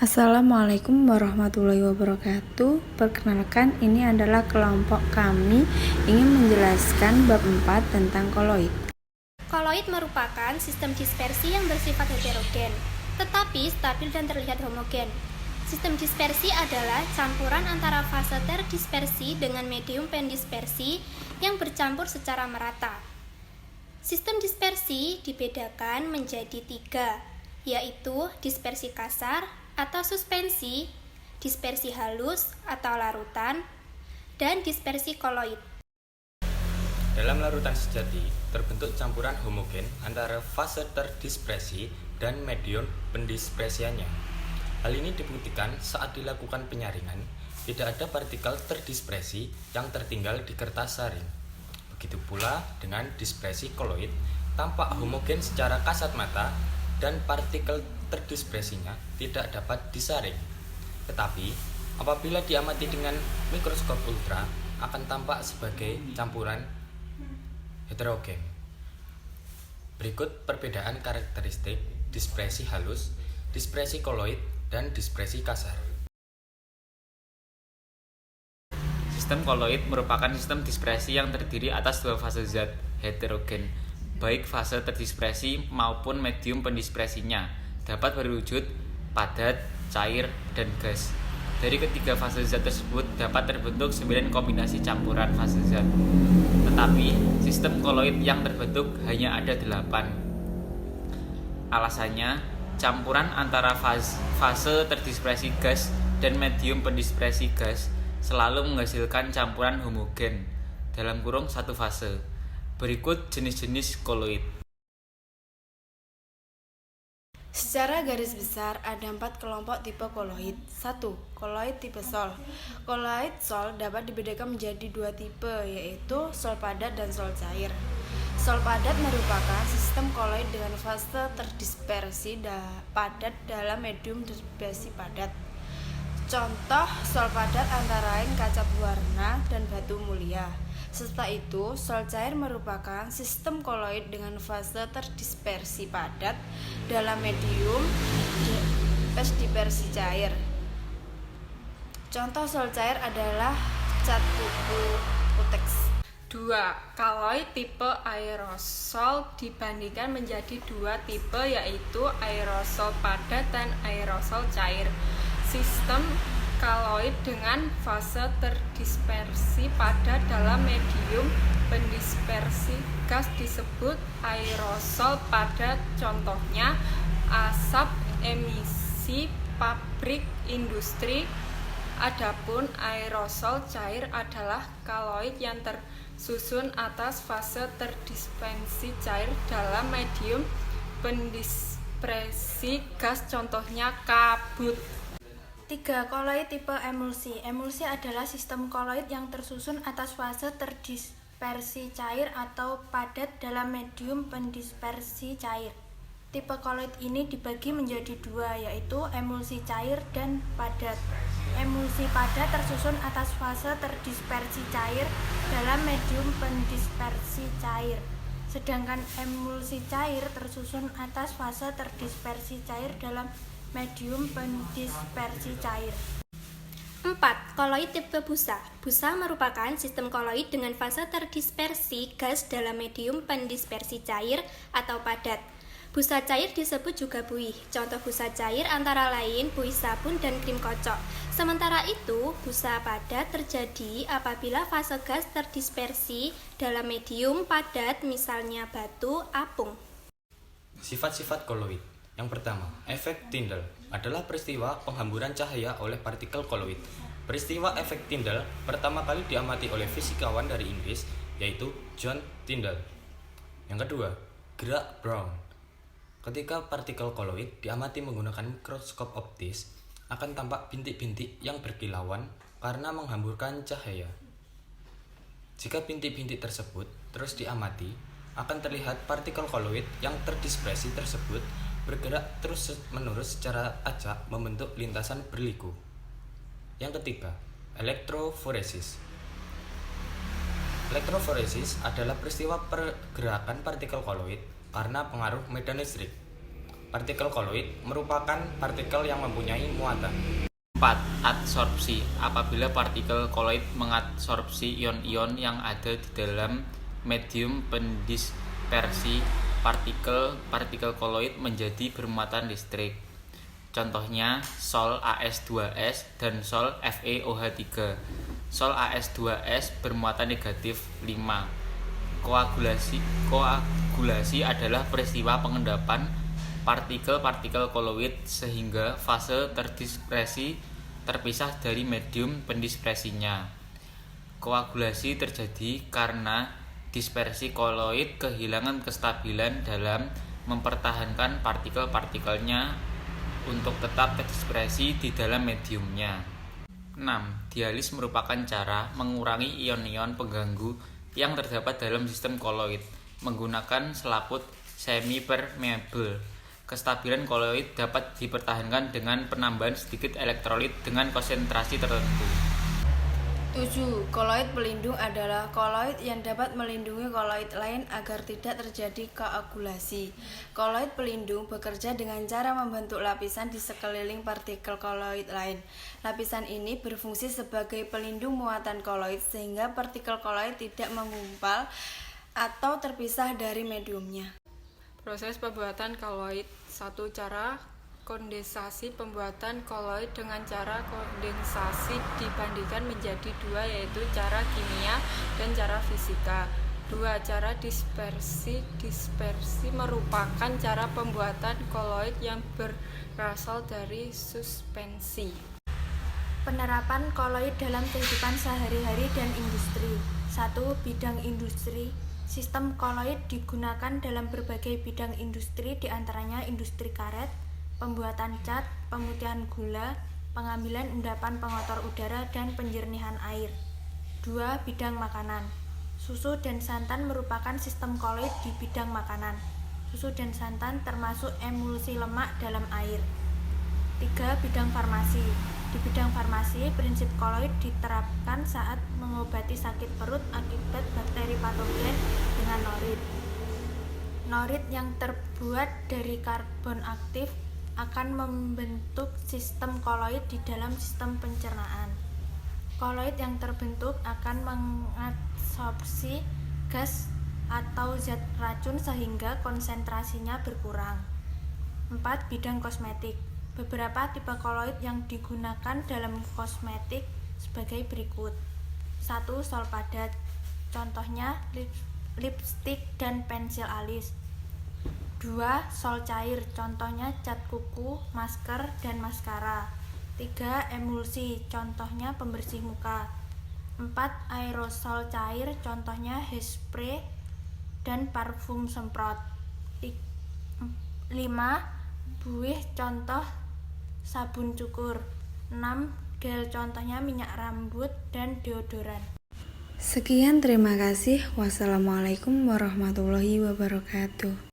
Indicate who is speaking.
Speaker 1: Assalamualaikum warahmatullahi wabarakatuh. Perkenalkan, ini adalah kelompok kami ingin menjelaskan bab 4 tentang koloid.
Speaker 2: Koloid merupakan sistem dispersi yang bersifat heterogen, tetapi stabil dan terlihat homogen. Sistem dispersi adalah campuran antara fase terdispersi dengan medium pendispersi yang bercampur secara merata. Sistem dispersi dibedakan menjadi 3, yaitu dispersi kasar atau suspensi, dispersi halus atau larutan, dan dispersi koloid.
Speaker 3: Dalam larutan sejati, terbentuk campuran homogen antara fase terdispersi dan medium pendispersiannya. Hal ini dibuktikan saat dilakukan penyaringan, tidak ada partikel terdispersi yang tertinggal di kertas saring. Begitu pula dengan dispersi koloid, tampak homogen secara kasat mata dan partikel terdispersinya tidak dapat disaring. Tetapi, apabila diamati dengan mikroskop ultra, akan tampak sebagai campuran heterogen. Berikut perbedaan karakteristik dispersi halus, dispersi koloid, dan dispersi kasar.
Speaker 4: Sistem koloid merupakan sistem dispersi yang terdiri atas dua fase zat heterogen, baik fase terdispersi maupun medium pendispersinya, dapat berwujud padat, cair, dan gas. Dari ketiga fase zat tersebut dapat terbentuk 9 kombinasi campuran fase zat. Tetapi, sistem koloid yang terbentuk hanya ada 8. Alasannya, campuran antara fase terdispersi gas dan medium pendispersi gas selalu menghasilkan campuran homogen dalam kurung satu fase. Berikut jenis-jenis koloid.
Speaker 1: Secara garis besar ada 4 kelompok tipe koloid. 1. Koloid tipe sol. Koloid sol dapat dibedakan menjadi 2 tipe, yaitu sol padat dan sol cair. Sol padat merupakan sistem koloid dengan fase terdispersi padat dalam medium dispersi padat. Contoh sol padat antara lain kaca berwarna dan batu mulia. Setelah itu, sol cair merupakan sistem koloid dengan fase terdispersi padat dalam medium dispersi cair. Contoh sol cair adalah cat kuku kuteks.
Speaker 5: 2. Koloid tipe aerosol dibandingkan menjadi 2 tipe, yaitu aerosol padat dan aerosol cair. Sistem koloid dengan fase terdispersi padat dalam medium pendispersi gas disebut aerosol padat. Contohnya asap emisi pabrik industri. Adapun aerosol cair adalah koloid yang tersusun atas fase terdispersi cair dalam medium pendispersi gas. Contohnya kabut.
Speaker 2: 3. Koloid tipe emulsi. Emulsi adalah sistem koloid yang tersusun atas fase terdispersi cair atau padat dalam medium pendispersi cair. Tipe koloid ini dibagi menjadi 2, yaitu emulsi cair dan padat. Emulsi padat tersusun atas fase terdispersi cair dalam medium pendispersi cair. Sedangkan emulsi cair tersusun atas fase terdispersi cair dalam medium pendispersi cair. 4. Koloid tipe busa. Busa merupakan sistem koloid dengan fase terdispersi gas dalam medium pendispersi cair atau padat. Busa cair disebut juga buih. Contoh busa cair antara lain buih sabun dan krim kocok. Sementara itu, busa padat terjadi apabila fase gas terdispersi dalam medium padat, misalnya batu, apung.
Speaker 3: Sifat-sifat koloid. Yang pertama, efek Tyndall adalah peristiwa penghamburan cahaya oleh partikel koloid. Peristiwa efek Tyndall pertama kali diamati oleh fisikawan dari Inggris, yaitu John Tyndall. Yang kedua, gerak Brown. Ketika partikel koloid diamati menggunakan mikroskop optis, akan tampak bintik-bintik yang berkilauan karena menghamburkan cahaya. Jika bintik-bintik tersebut terus diamati, akan terlihat partikel koloid yang terdispersi tersebut bergerak terus-menerus secara acak membentuk lintasan berliku. Yang ketiga, elektroforesis. Elektroforesis adalah peristiwa pergerakan partikel koloid karena pengaruh medan listrik. Partikel koloid merupakan partikel yang mempunyai muatan.
Speaker 4: 4. Adsorpsi. Apabila partikel koloid mengadsorpsi ion-ion yang ada di dalam medium pendispersi, partikel koloid menjadi bermuatan listrik. Contohnya Sol As2S dan Sol FeOH3. Sol As2S bermuatan negatif 5. Koagulasi adalah peristiwa pengendapan partikel-partikel koloid sehingga fase terdispersi terpisah dari medium pendispersinya. Koagulasi terjadi karena dispersi koloid kehilangan kestabilan dalam mempertahankan partikel-partikelnya untuk tetap terdispersi di dalam mediumnya. 6. Dialis merupakan cara mengurangi ion-ion pengganggu yang terdapat dalam sistem koloid menggunakan selaput semi-permeable. Kestabilan koloid dapat dipertahankan dengan penambahan sedikit elektrolit dengan konsentrasi tertentu.
Speaker 1: 7. Koloid pelindung adalah koloid yang dapat melindungi koloid lain agar tidak terjadi koagulasi. Koloid pelindung bekerja dengan cara membentuk lapisan di sekeliling partikel koloid lain. Lapisan ini berfungsi sebagai pelindung muatan koloid sehingga partikel koloid tidak menggumpal atau terpisah dari mediumnya.
Speaker 5: Proses pembuatan koloid. 1. Cara kondensasi. Pembuatan koloid dengan cara kondensasi dibandingkan menjadi 2, yaitu cara kimia dan cara fisika. 2. Cara dispersi. Dispersi merupakan cara pembuatan koloid yang berasal dari suspensi.
Speaker 2: Penerapan koloid dalam kehidupan sehari-hari dan industri. 1. Bidang industri. Sistem koloid digunakan dalam berbagai bidang industri, diantaranya industri karet, pembuatan cat, pemutihan gula, pengambilan endapan pengotor udara, dan penjernihan air. 2. Bidang makanan. Susu dan santan merupakan sistem koloid di bidang makanan. Susu dan santan termasuk emulsi lemak dalam air. 3. Bidang farmasi. Di bidang farmasi, prinsip koloid diterapkan saat mengobati sakit perut akibat bakteri patogen dengan norit. Norit yang terbuat dari karbon aktif akan membentuk sistem koloid di dalam sistem pencernaan. Koloid yang terbentuk akan mengadsorpsi gas atau zat racun sehingga konsentrasinya berkurang. 4. Bidang kosmetik. Beberapa tipe koloid yang digunakan dalam kosmetik sebagai berikut. 1. Sol padat. Contohnya lipstik dan pensil alis. 2. Sol cair. Contohnya cat kuku, masker, dan maskara. 3. Emulsi. Contohnya pembersih muka. 4. Aerosol cair. Contohnya hairspray dan parfum semprot. 5. Buih. Contoh sabun cukur. 6. Gel. Contohnya minyak rambut dan deodoran.
Speaker 1: Sekian, terima kasih. Wassalamualaikum warahmatullahi wabarakatuh.